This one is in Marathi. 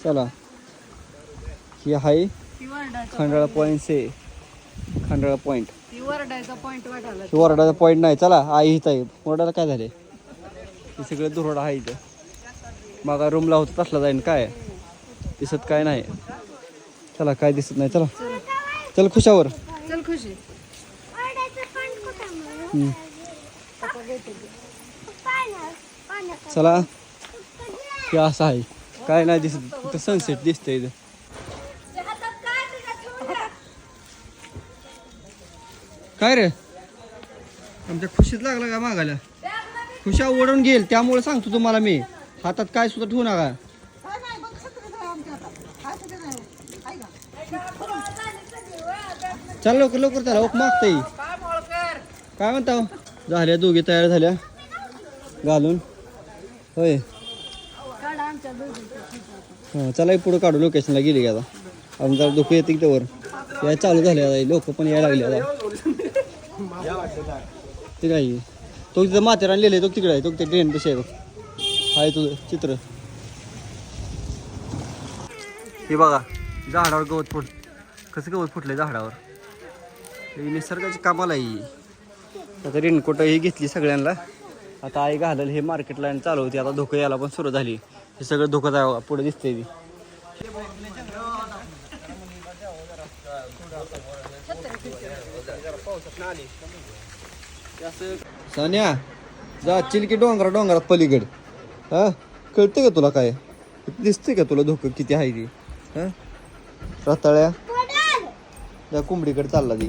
चला ही आहे खंडाळा पॉईंट से खंडाळा पॉईंट. ही वरडाचा पॉईंट नाही. चला आई इथं आहे. वरडाला काय झाले हे सगळं दुरडा आहे इथं. मग रूमला होतं तसला जाईन काय दिसत काय नाही. चला काय दिसत नाही. चला चल खुशावर चल खुशी. चला हे असं आहे काय नाही दिसत. फक्त सनसेट दिसतंय इथं. काय रे आमच्या खुशीत लागला का मागायला. खुशा ओढून घेईल त्यामुळे सांगतो तुम्हाला मी. हातात काय सुद्धा ठेवू नका. चल लवकर लवकर चला ओक मागताय. काय म्हणता झाल्या दोघी तयार झाल्या घालून होय. हां चला पुढं काढू. लोकेशनला गेली की आता अजून जरा दुःख येते त्यावर या चालू झाले आता. लोक पण यायला लागले आता. ते काय तो तिथं माथेरान लिहिलंय तो तिकडे आहे. तो ते ट्रेन कशी आहे हाय तुझं चित्र. हे बघा झाडावर गवत फुट कसं गवत फुटलंय झाडावर. ही निसर्गाची कामाला ही. आता रेनकोट ही घेतली सगळ्यांना. आता आई घालल हे मार्केटला आणि चालू होती. आता धोकं यायला पण सुरू झाली. हे सगळं धोकं आहे पुढे दिसतंय ती. सान्या जा चिलकी डोंगरात पलीकड. हा कळतं का तुला काय दिसतंय का तुला धोकं किती आहे ती. हा रताळ्या त्या कोंबडीकडे चालला ती.